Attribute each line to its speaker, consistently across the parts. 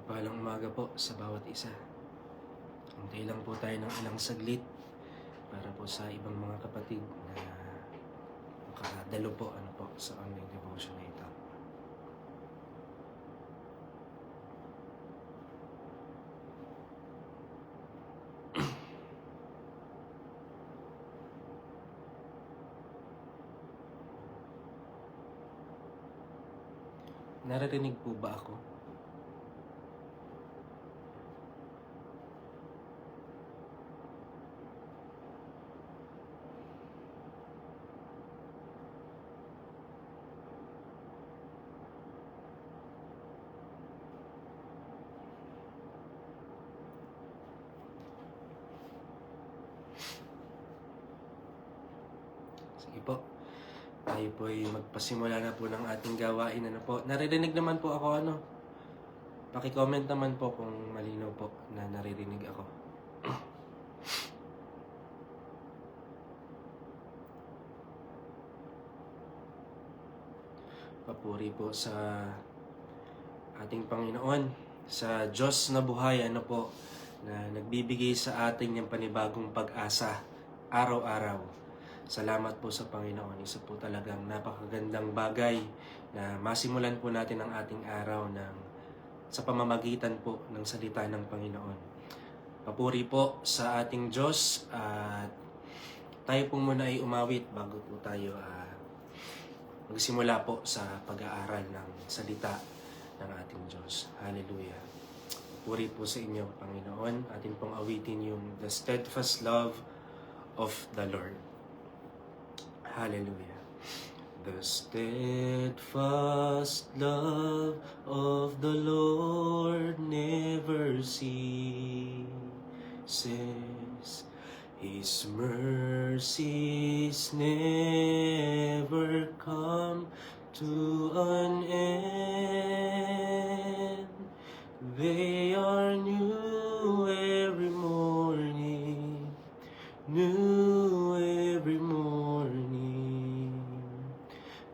Speaker 1: Mapagpalang umaga po sa bawat isa. Hintay lang po tayo ng ilang saglit para po sa ibang mga kapatid na makadalo po sa online devotion na ito. Naririnig po ba ako? Sige po. Tayo po ay magpasimula na po ng ating gawain. Naririnig naman po ako Paki-comment naman po kung malinaw po na naririnig ako. Papuri po sa ating Panginoon, sa Diyos na buhay, na nagbibigay sa atin yung panibagong pag-asa araw-araw. Salamat po sa Panginoon. Isa po talagang napakagandang bagay na masimulan po natin ang ating araw sa pamamagitan po ng salita ng Panginoon. Papuri po sa ating Diyos at tayo po muna ay umawit bago po tayo magsimula po sa pag-aaral ng salita ng ating Diyos. Hallelujah. Puri po sa inyo, Panginoon. Atin pong awitin yung The Steadfast Love of the Lord. Hallelujah. The steadfast love of the Lord never ceases. His mercies never come to an end. They are new every morning, new every morning.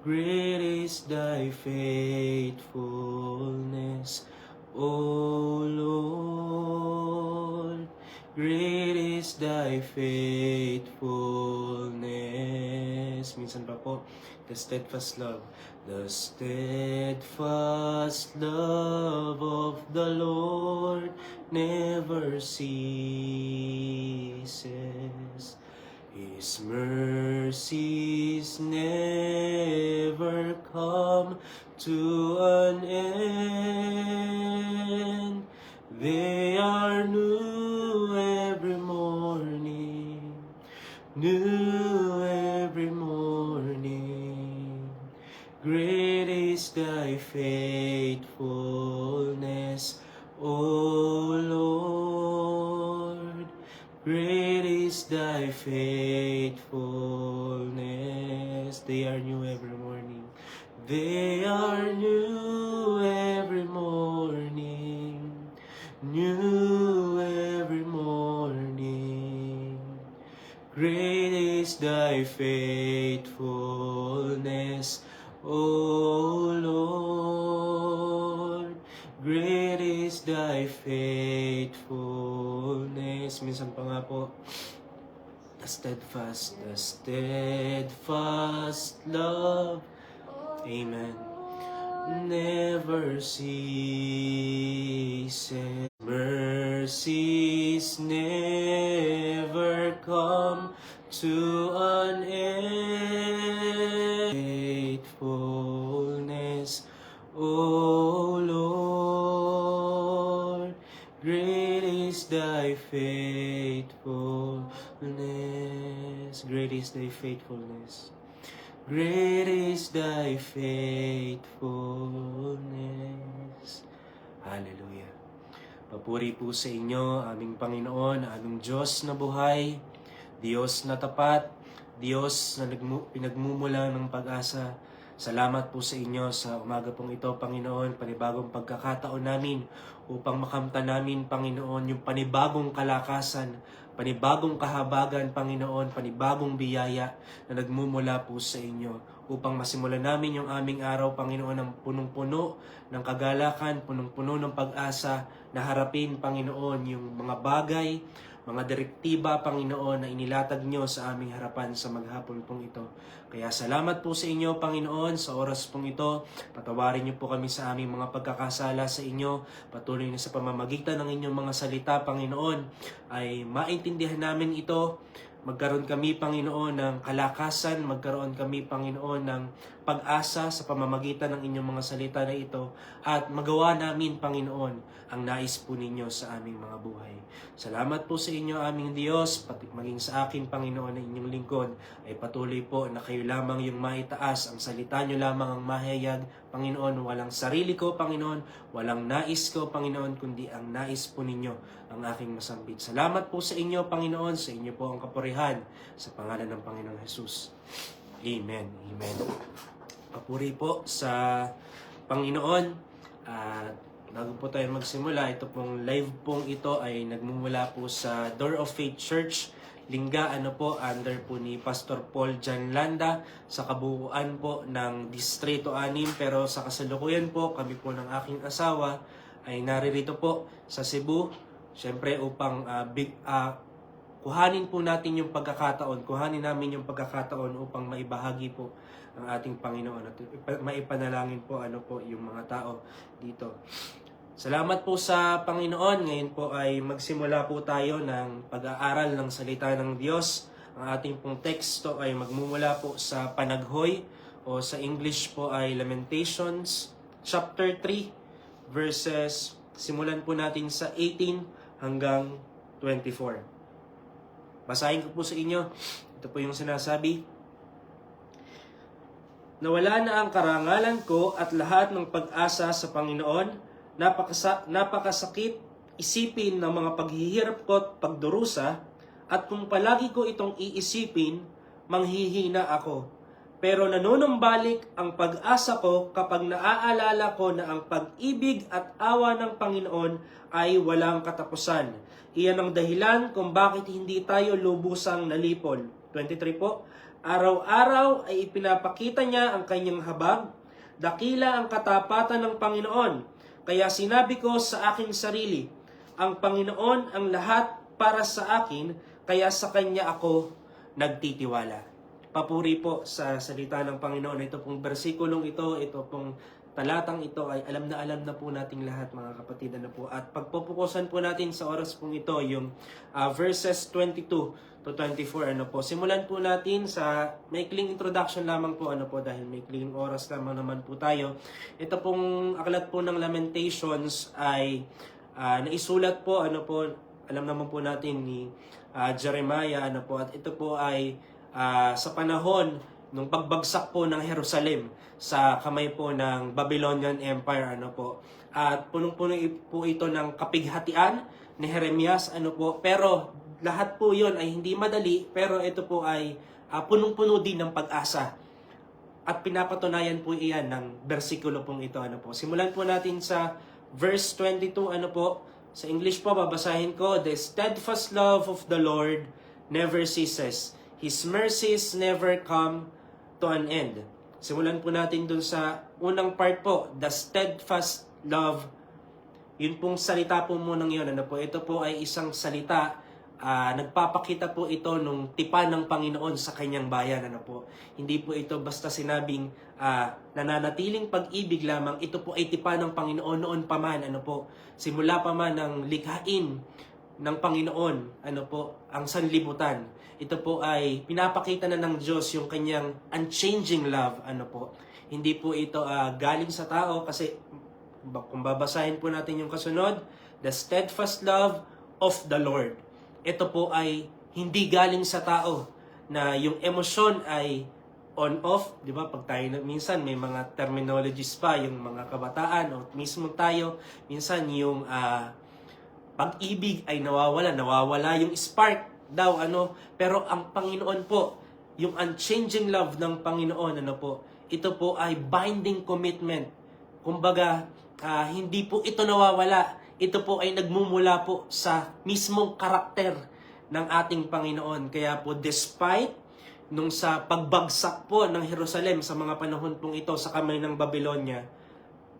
Speaker 1: Great is thy faithfulness, O Lord. Great is thy faithfulness. Minsan pa po, the steadfast love. The steadfast love of the Lord never ceases. His mercies never come to an end. They are new every morning, new every morning. Great is thy faithfulness, O Lord. Great is thy faithfulness. They are new every morning. They are new every morning. New every morning. Great is thy faithfulness, O Lord. Great is thy faithfulness. Minsan pa nga po, the steadfast love, amen, never ceases. Mercies never come to an end. Faithfulness, O Lord, great is thy faithfulness. Great is thy faithfulness. Great is thy faithfulness. Hallelujah. Papuri po sa inyo, aming Panginoon, aming Diyos na buhay, Diyos na tapat, Diyos na pinagmumula ng pag-asa. Salamat po sa inyo sa umaga pong ito, Panginoon, panibagong pagkakataon namin upang makamtan namin, Panginoon, yung panibagong kalakasan, panibagong kahabagan, Panginoon, panibagong biyaya na nagmumula po sa inyo upang masimulan namin yung aming araw, Panginoon, ng punong-puno ng kagalakan, punong-puno ng pag-asa na harapin, Panginoon, yung mga bagay, mga direktiba, Panginoon, na inilatag nyo sa aming harapan sa maghapon pong ito. Kaya salamat po sa inyo, Panginoon, sa oras pong ito. Patawarin niyo po kami sa aming mga pagkakasala sa inyo. Patuloy na sa pamamagitan ng inyong mga salita, Panginoon, ay maintindihan namin ito. Magkaroon kami, Panginoon, ng kalakasan, magkaroon kami, Panginoon, ng pag-asa sa pamamagitan ng inyong mga salita na ito, at magawa namin, Panginoon, ang nais po ninyo sa aming mga buhay. Salamat po sa inyo, aming Diyos, pati maging sa akin, Panginoon, na inyong lingkod, ay patuloy po na kayo lamang yung maitaas, ang salita nyo lamang ang mahayag, Panginoon, walang sarili ko, Panginoon, walang nais ko, Panginoon, kundi ang nais po ninyo ang aking masambit. Salamat po sa inyo, Panginoon, sa inyo po ang kapurihan, sa pangalan ng Panginoong Jesus. Amen. Amen. Papuri po sa Panginoon. At bago po tayo magsimula, ito pong live pong ito ay nagmumula po sa Door of Faith Church, Lingga, under po ni Pastor Paul Jan Landa, sa kabuuan po ng Distrito 6, pero sa kasalukuyan po, kami po ng aking asawa ay naririto po sa Cebu, syempre upang kuhanin po natin yung pagkakataon, kuhanin namin yung pagkakataon upang maibahagi po ang ating Panginoon at maipanalangin po yung mga tao dito. Salamat po sa Panginoon. Ngayon po ay magsimula po tayo ng pag-aaral ng salita ng Diyos. Ang ating pong teksto ay magmumula po sa Panaghoy, o sa English po ay Lamentations chapter 3 verses, simulan po natin sa 18 hanggang 24. Basahin ko po sa inyo. Ito po yung sinasabi. Nawala na ang karangalan ko at lahat ng pag-asa sa Panginoon. Napakasakit isipin ng mga paghihirap ko at pagdurusa, at kung palagi ko itong iisipin, manghihina ako. Pero nanunumbalik ang pag-asa ko kapag naaalala ko na ang pag-ibig at awa ng Panginoon ay walang katapusan. Iyan ang dahilan kung bakit hindi tayo lubusang nalipol. 23 po. Araw-araw ay ipinapakita niya ang kanyang habag. Dakila ang katapatan ng Panginoon. Kaya sinabi ko sa aking sarili, ang Panginoon ang lahat para sa akin, kaya sa Kanya ako nagtitiwala. Papuri po sa salita ng Panginoon. Ito pong bersikulong ito pong talatang ito ay alam na po nating lahat, mga kapatid. At pagpupukusan po natin sa oras pong ito, yung verses 22 to 24. Simulan po natin sa maikling introduction lamang po, dahil maikling oras lamang naman po tayo. Ito pong aklat po ng Lamentations ay naisulat po, alam naman po natin ni Jeremiah, at ito po ay sa panahon nung pagbagsak po ng Jerusalem sa kamay po ng Babylonian Empire, At punong-puno po ito ng kapighatian ni Jeremias, pero lahat po 'yon ay hindi madali, pero ito po ay punong-puno din ng pag-asa. At pinapatunayan po iyan ng bersikulo pong ito, Simulan po natin sa verse 22, Sa English po babasahin ko, "The steadfast love of the Lord never ceases. His mercies never come to an end." Simulan po natin dun sa unang part po, the steadfast love. Yun pong salita po munang yun. Ito po ay isang salita, nagpapakita po ito nung tipan ng Panginoon sa kanyang bayan. Hindi po ito basta sinabing nananatiling pag-ibig lamang. Ito po ay tipan ng Panginoon noon pa man. Simula pa man ng likhain ng Panginoon, ang sanlibutan. Ito po ay pinapakita na ng Diyos yung kanyang unchanging love, Hindi po ito galing sa tao, kasi kung babasahin po natin yung kasunod, the steadfast love of the Lord. Ito po ay hindi galing sa tao, na yung emosyon ay on-off, di ba? Pag tayo minsan may mga terminologies pa, yung mga kabataan o mismo tayo, minsan yung pag-ibig ay nawawala yung spark daw, pero ang Panginoon po, yung unchanging love ng Panginoon, ito po ay binding commitment. Kumbaga, hindi po ito nawawala. Ito po ay nagmumula po sa mismong karakter ng ating Panginoon. Kaya po, despite nung sa pagbagsak po ng Jerusalem sa mga panahon pong ito sa kamay ng Babylonia,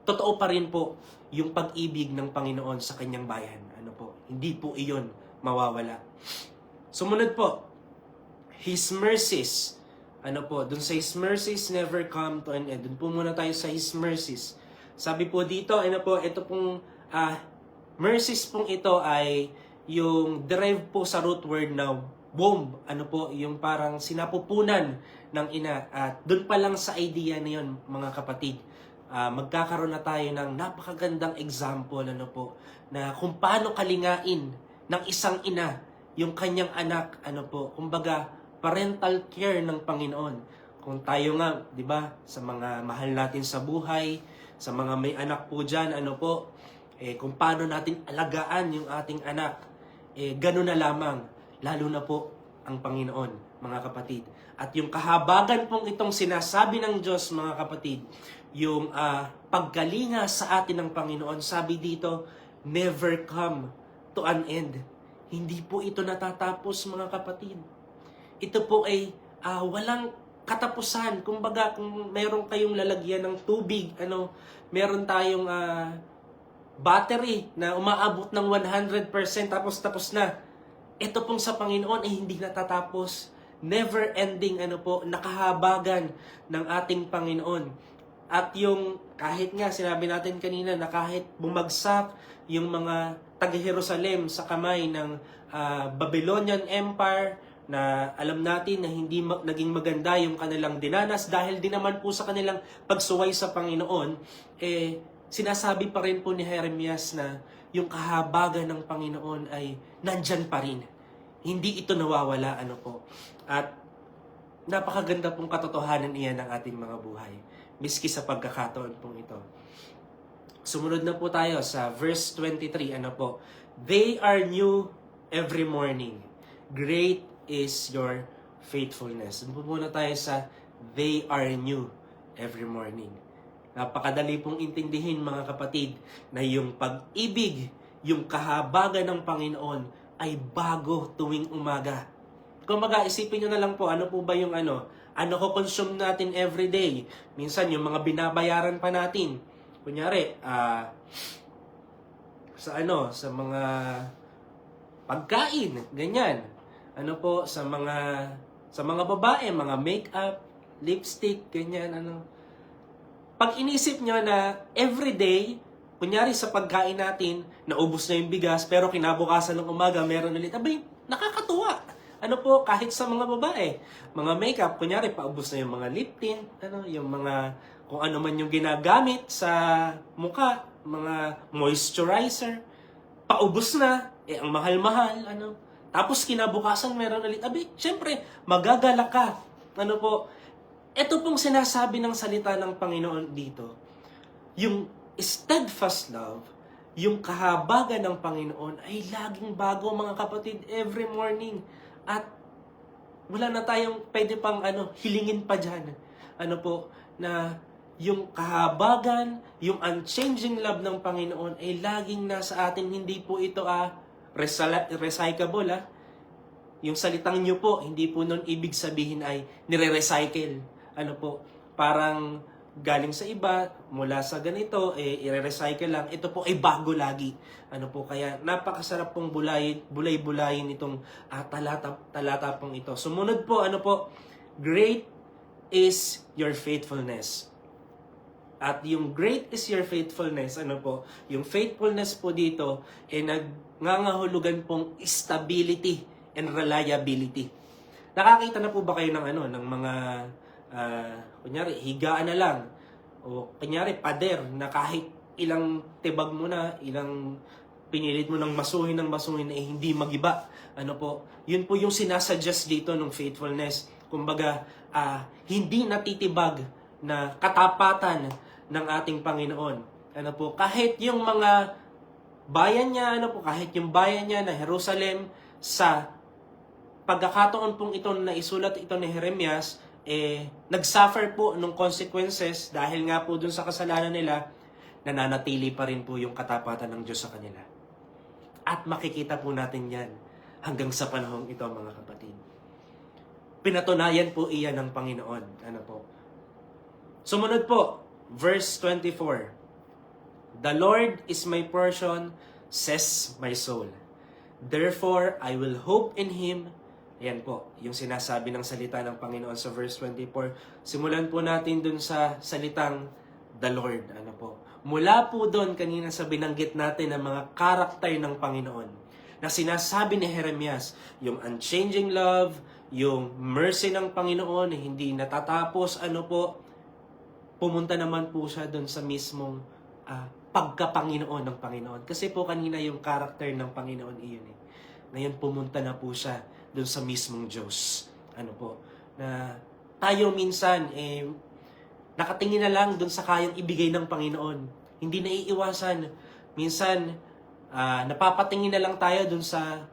Speaker 1: totoo pa rin po yung pag-ibig ng Panginoon sa kanyang bayan. Ano po? Hindi po iyon mawawala. Sumunod po, His mercies. Ano po? Dun sa His mercies never come to an end. Dun po muna tayo sa His mercies. Sabi po dito, ano po, ito pong mercies pong ito ay yung derive po sa root word na womb. Ano po, yung parang sinapupunan ng ina. At dun pa lang sa idea na yun, mga kapatid, magkakaroon na tayo ng napakagandang example, ano po, na kung paano kalingain ng isang ina yung kanyang anak, ano po, kumbaga, parental care ng Panginoon. Kung tayo nga, di ba, sa mga mahal natin sa buhay, sa mga may anak po dyan, ano po, kung paano natin alagaan yung ating anak, gano'n na lamang, lalo na po ang Panginoon, mga kapatid. At yung kahabagan pong itong sinasabi ng Diyos, mga kapatid, yung pagkalinga sa atin ng Panginoon, sabi dito, never come to an end. Hindi po ito natatapos, mga kapatid. Ito po ay walang katapusan. Kumbaga, kung meron kayong lalagyan ng tubig, meron tayong battery na umaabot ng 100%, tapos na. Ito pong sa Panginoon ay hindi natatapos. Never ending, nakahabagan ng ating Panginoon. At yung, kahit nga, sinabi natin kanina na kahit bumagsak yung mga taga-Jerusalem sa kamay ng Babylonian Empire, na alam natin na hindi naging maganda yung kanilang dinanas dahil din naman po sa kanilang pagsuway sa Panginoon, sinasabi pa rin po ni Jeremias na yung kahabagan ng Panginoon ay nandyan pa rin. Hindi ito nawawala, At napakaganda pong katotohanan iyan ng ating mga buhay, miski sa pagkakataon pong ito. Sumunod na po tayo sa verse 23, They are new every morning. Great is your faithfulness. Doon po muna tayo sa they are new every morning. Napakadali pong intindihin, mga kapatid, na yung pag-ibig, yung kahabagan ng Panginoon ay bago tuwing umaga. Kung isipin nyo na lang po, ano po ba yung ano ko consume natin every day. Minsan yung mga binabayaran pa natin. Kunyari, sa mga pagkain, ganyan. Sa mga babae, mga makeup, lipstick, ganyan, Pag inisip nyo na everyday, kunyari sa pagkain natin, naubos na yung bigas, pero kinabukasan ng umaga, meron ulit, nakakatuwa. Kahit sa mga babae, mga makeup, kunyari, paubos na yung mga lip tint, yung mga, kung ano man yung ginagamit sa mukha, mga moisturizer, paubos na, ang mahal-mahal, Tapos kinabukasan meron ulit. Syempre, magagalak ka. Ito pong sinasabi ng salita ng Panginoon dito. Yung steadfast love, yung kahabagan ng Panginoon ay laging bago, mga kapatid, every morning. At wala na tayong pwede pang hilingin pa dyan. Na yung kahabagan, yung unchanging love ng Panginoon ay laging nasa atin. Hindi po ito recyclable. Yung salitang nyo po, hindi po nun ibig sabihin ay nire-recycle. Parang galing sa iba, mula sa ganito, i-recycle lang. Ito po ay bago lagi. Kaya napakasarap pong bulay-bulayin itong talata pong ito. Sumunod po, great is your faithfulness. At yung great is your faithfulness, yung faithfulness po dito, nangangahulugan pong stability and reliability. Nakakita na po ba kayo ng mga, kunyari, higaan na lang, o kunyari, pader, na kahit ilang tibag mo na, ilang pinilit mo ng masuhin hindi magiba. Yun po yung sinasuggest dito ng faithfulness. Kumbaga, hindi natitibag na katapatan ng ating Panginoon. Kahit yung mga bayan niya, kahit yung bayan niya na Jerusalem, sa pagkakataon pong ito na isulat ito ni Jeremias, nagsuffer po ng consequences dahil nga po dun sa kasalanan nila, nananatili pa rin po yung katapatan ng Diyos sa kanila. At makikita po natin yan hanggang sa panahong ito, mga kapatid. pinatunayan po iyan ng Panginoon. Ano po? Sumunod po, verse 24. The Lord is my portion, says my soul. Therefore, I will hope in Him. Ayan po, yung sinasabi ng salita ng Panginoon sa verse 24. Simulan po natin dun sa salitang the Lord. Ano po? Mula po doon kanina sa binanggit natin ng mga karakter ng Panginoon na sinasabi ni Jeremias, yung unchanging love, yung mercy ng Panginoon, hindi natatapos, ano po, pumunta naman po siya doon sa mismong pagka-Panginoon ng Panginoon. Kasi po kanina yung karakter ng Panginoon iyon eh. Ngayon pumunta na po siya doon sa mismong Diyos. Ano po, na tayo minsan nakatingin na lang doon sa kayang ibigay ng Panginoon. Hindi naiiwasan. Minsan, napapatingin na lang tayo doon sa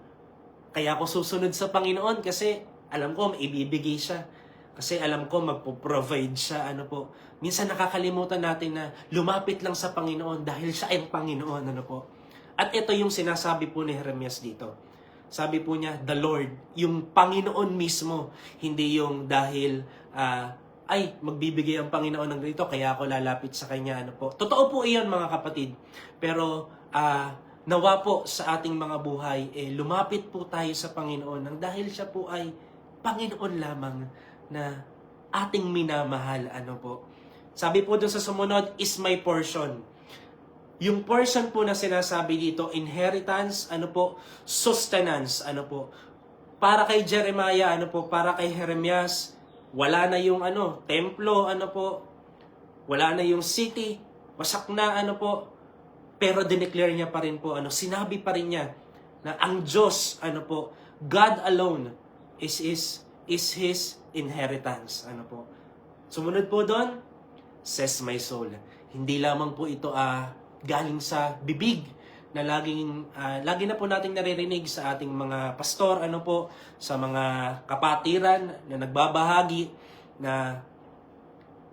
Speaker 1: kaya ako susunod sa Panginoon kasi alam ko maibibigay siya. Kasi alam ko magpo-provide siya. Ano po. Minsan nakakalimutan natin na lumapit lang sa Panginoon dahil siya ay Panginoon. Ano po. At ito yung sinasabi po ni Jeremias dito. Sabi po niya, the Lord, yung Panginoon mismo. Hindi yung dahil ay, magbibigay ang Panginoon ng ganito, kaya ako lalapit sa Kanya. Ano po. Totoo po iyon mga kapatid. Pero nawa po sa ating mga buhay, lumapit po tayo sa Panginoon nang dahil siya po ay Panginoon lamang na ating minamahal. Ano po. Sabi po dun sa sumunod, is my portion. Yung portion po na sinasabi dito, inheritance, ano po, sustenance, ano po. Para kay Jeremiah, ano po, para kay Jeremias, wala na yung templo, ano po, wala na yung city, wasak na, ano po, pero dineclare niya pa rin po, sinabi pa rin niya na ang Diyos, ano po, God alone is His inheritance, ano po. Sumunod po doon, says my soul. Hindi lamang po ito galing sa bibig na lagi na po nating naririnig sa ating mga pastor, ano po, sa mga kapatiran na nagbabahagi na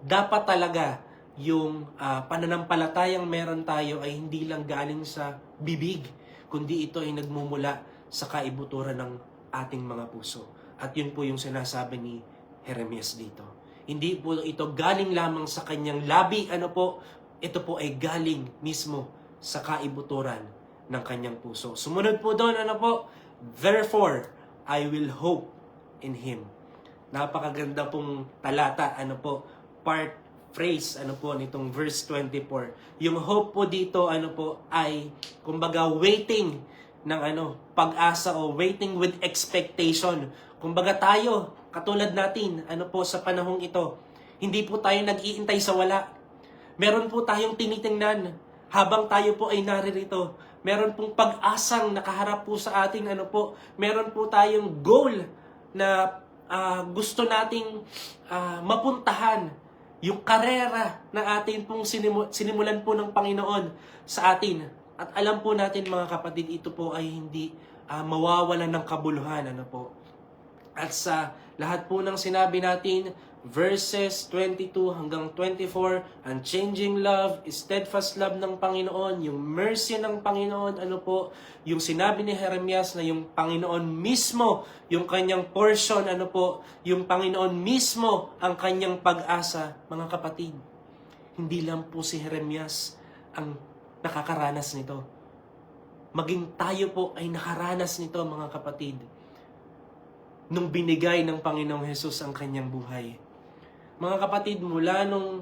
Speaker 1: dapat talaga yung pananampalatayang meron tayo ay hindi lang galing sa bibig, kundi ito ay nagmumula sa kaibuturan ng ating mga puso. At yun po yung sinasabi ni Jeremias dito. Hindi po ito galing lamang sa kanyang labi, ano po, ito po ay galing mismo sa kaibuturan ng kanyang puso. Sumunod po doon, ano po, therefore, I will hope in Him. Napakaganda pong talata, ano po, phrase, ano po, nitong verse 24. Yung hope po dito, ano po, ay, kumbaga, waiting ng pag-asa o waiting with expectation. Kumbaga tayo, katulad natin, ano po, sa panahong ito, hindi po tayo nag-iintay sa wala. Meron po tayong tinitingnan habang tayo po ay naririto. Meron pong pag-asang nakaharap po sa ating meron po tayong goal na gusto nating mapuntahan. Yung karera na atin pong sinimulan po ng Panginoon sa atin. At alam po natin mga kapatid, ito po ay hindi mawawalan ng kabuluhan. Ano po. At sa lahat po ng sinabi natin, verses 22 hanggang 24, unchanging love, steadfast love ng Panginoon, yung mercy ng Panginoon, ano po, yung sinabi ni Jeremias na yung Panginoon mismo, yung kanyang portion, ano po, yung Panginoon mismo ang kanyang pag-asa, mga kapatid. Hindi lang po si Jeremias ang nakakaranas nito. Maging tayo po ay nakaranas nito, mga kapatid, nung binigay ng Panginoong Hesus ang kanyang buhay. Mga kapatid, mula nung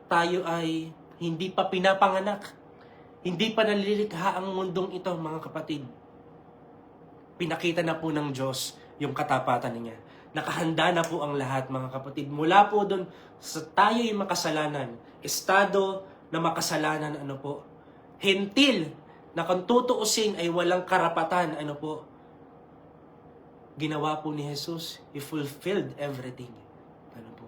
Speaker 1: tayo ay hindi pa pinapanganak, hindi pa nalilikha ang mundong ito, mga kapatid, pinakita na po ng Diyos yung katapatan niya. Nakahanda na po ang lahat, mga kapatid. Mula po doon sa tayo'y makasalanan, estado na makasalanan, ano po, hentil na kung tutuusin ay walang karapatan, ano po, ginawa po ni Jesus, He fulfilled everything. Ano po?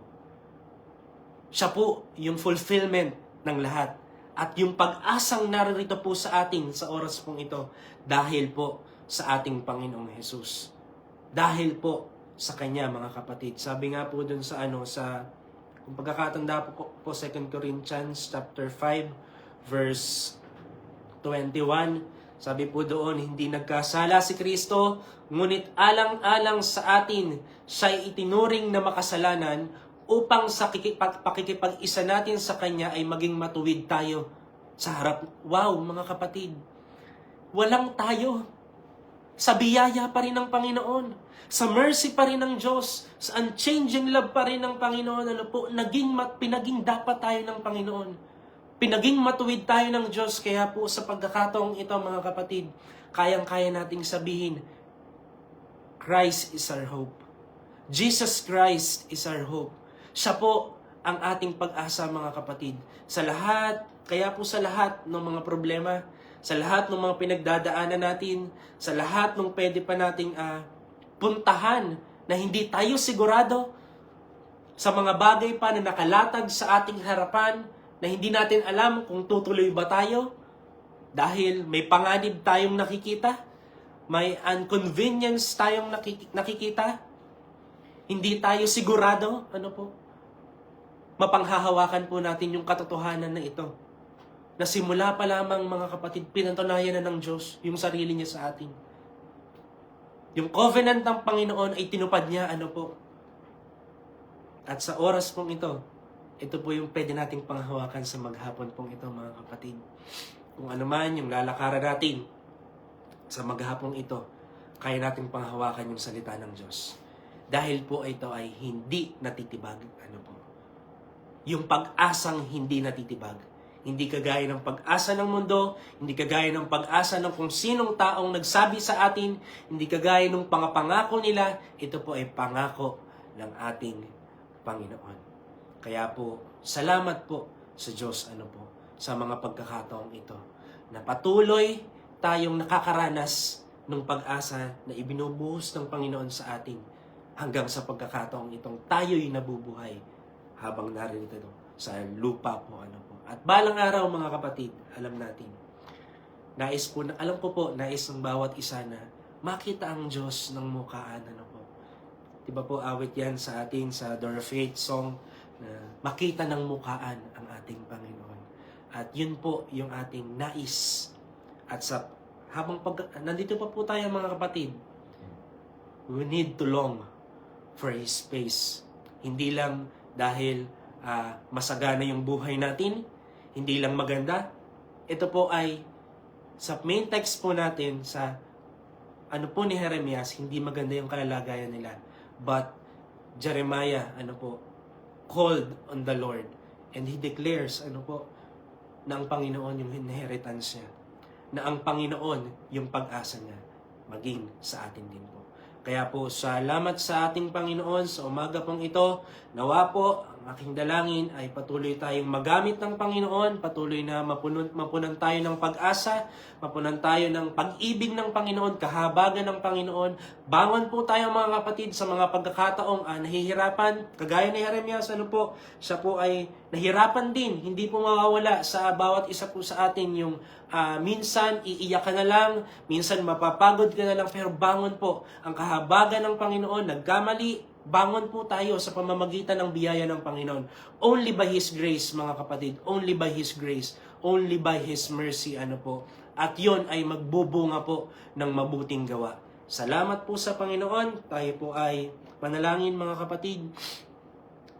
Speaker 1: Siya po yung fulfillment ng lahat. At yung pag-asang narito po sa atin sa oras pong ito, dahil po sa ating Panginoong Jesus. Dahil po sa Kanya, mga kapatid. Sabi nga po dun sa kung pagkakatanda po 2 Corinthians chapter 5, verse 21, Sabi po doon, hindi nagkasala si Kristo, ngunit alang-alang sa atin, siya'y itinuring na makasalanan upang sa pakikipag-isa natin sa Kanya ay maging matuwid tayo sa harap. Wow, mga kapatid, walang tayo. Sa biyaya pa rin ng Panginoon. Sa mercy pa rin ng Diyos. Sa unchanging love pa rin ng Panginoon. Pinaging dapat tayo ng Panginoon. Pinaging matuwid tayo ng Diyos. Kaya po sa pagkakataong ito, mga kapatid, kayang-kaya nating sabihin, Christ is our hope. Jesus Christ is our hope. Siya po ang ating pag-asa, mga kapatid. Kaya po sa lahat ng mga problema, sa lahat ng mga pinagdadaanan natin, sa lahat ng pwede pa nating puntahan na hindi tayo sigurado, sa mga bagay pa na nakalatag sa ating harapan na hindi natin alam kung tutuloy ba tayo dahil may panganib tayong nakikita, may inconvenience tayong nakikita, hindi tayo sigurado, mapanghahawakan po natin yung katotohanan na ito. Na simula pa lamang, mga kapatid, pinatunayan na ng Diyos yung sarili niya sa atin. Yung covenant ng Panginoon ay tinupad niya, At sa oras pong ito po yung pwede nating panghawakan sa maghapon pong ito, mga kapatid. Kung ano man yung lalakaran natin sa maghapong ito, kaya nating panghawakan yung salita ng Diyos. Dahil po ito ay hindi natitibag, yung pag-asang hindi natitibag. Hindi kagaya ng pag-asa ng mundo, hindi kagaya ng pag-asa ng kung sinong taong nagsabi sa atin, hindi kagaya ng pangako nila, ito po ay pangako ng ating Panginoon. Kaya po, salamat po sa Diyos, sa mga pagkakataong ito, na patuloy tayong nakakaranas ng pag-asa na ibinubuhos ng Panginoon sa atin hanggang sa pagkakataong itong tayo'y nabubuhay habang narito sa lupa po, At balang araw, mga kapatid, alam natin, alam ko po, nais ng bawat isa na makita ang Diyos ng mukhaan, Diba po, awit yan sa atin, sa Door of Faith song, na makita ng mukhaan ang ating Panginoon. At yun po yung ating nais. At nandito pa po tayo, mga kapatid, we need to long for His face. Hindi lang dahil masagana yung buhay natin, hindi lang maganda. Ito po ay sa main text po natin sa ni Jeremias, hindi maganda yung kalalagayan nila. But Jeremiah, called on the Lord. And he declares, na ang Panginoon yung inheritance niya. Na ang Panginoon yung pag-asa niya. Maging sa atin din po. Kaya po, salamat sa ating Panginoon sa umaga pong ito. Nawa po, ang aking dalangin ay patuloy tayong magamit ng Panginoon, patuloy na mapunan tayo ng pag-asa, mapunan tayo ng pag-ibig ng Panginoon, kahabagan ng Panginoon. Bangon po tayo, mga kapatid, sa mga pagkakataong nahihirapan. Kagaya ni Jeremias, siya po ay nahirapan din. Hindi po mawawala sa bawat isa po sa atin yung minsan iiyak ka na lang, minsan mapapagod ka na lang, pero bangon po. Ang kahabagan ng Panginoon, nagkamali, bangon po tayo sa pamamagitan ng biyaya ng Panginoon. Only by His grace, mga kapatid. Only by His grace. Only by His mercy, At yon ay magbubunga po ng mabuting gawa. Salamat po sa Panginoon. Tayo po ay manalangin, mga kapatid.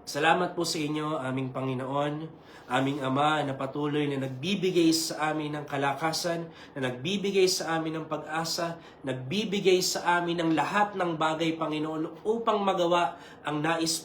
Speaker 1: Salamat po sa inyo, aming Panginoon, aming Ama, na patuloy na nagbibigay sa amin ng kalakasan, na nagbibigay sa amin ng pag-asa, nagbibigay sa amin ng lahat ng bagay, Panginoon, upang magawa ang nais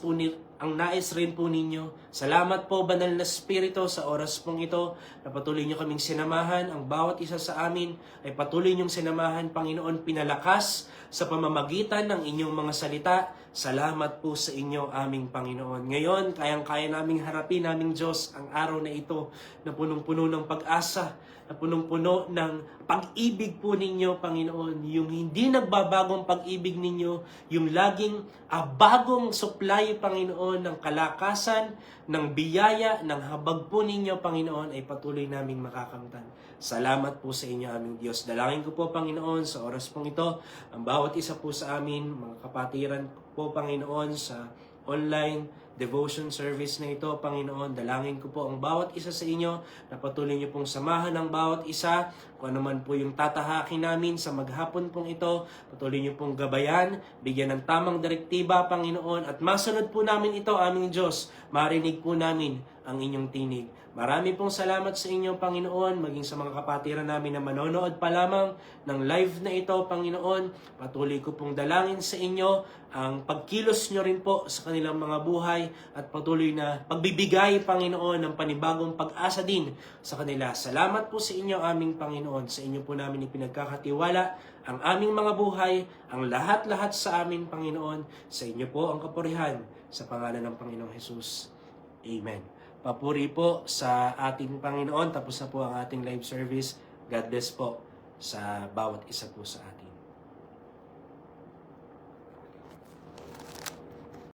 Speaker 1: rin po ninyo. Salamat po, Banal na Espiritu, sa oras pong ito, na patuloy nyo kaming sinamahan. Ang bawat isa sa amin ay patuloy nyong sinamahan, Panginoon, pinalakas sa pamamagitan ng inyong mga salita. Salamat po sa inyo, aming Panginoon. Ngayon, kayang-kaya naming harapin, naming Diyos, ang araw na ito na punong-puno ng pag-asa, na punong-puno ng pag-ibig po ninyo, Panginoon. Yung hindi nagbabagong pag-ibig ninyo, yung laging bagong supply, Panginoon, ng kalakasan, ng biyaya, ng habag po ninyo, Panginoon, ay patuloy naming makakamtan. Salamat po sa inyo, aming Diyos. Dalangin ko po, Panginoon, sa oras pong ito, ang bawat isa po sa amin, mga kapatiran po, Panginoon, sa online devotion service na ito, Panginoon. Dalangin ko po ang bawat isa sa inyo na patuloy niyo pong samahan ng bawat isa. Kung ano man po yung tatahakin namin sa maghapon pong ito, patuloy niyo pong gabayan, bigyan ng tamang direktiba, Panginoon, at masunod po namin ito, aming Diyos. Marinig po namin ang inyong tinig. Marami pong salamat sa inyo, Panginoon, maging sa mga kapatiran namin na manonood pa lamang ng live na ito, Panginoon. Patuloy ko pong dalangin sa inyo ang pagkilos nyo rin po sa kanilang mga buhay at patuloy na pagbibigay, Panginoon, ng panibagong pag-asa din sa kanila. Salamat po sa inyo, aming Panginoon. Sa inyo po namin ipinagkakatiwala ang aming mga buhay, ang lahat-lahat sa amin, Panginoon. Sa inyo po ang kapurihan sa pangalan ng Panginoong Jesus. Amen. Papuri po sa ating Panginoon. Tapos na po ang ating live service. God bless po sa bawat isa po sa atin.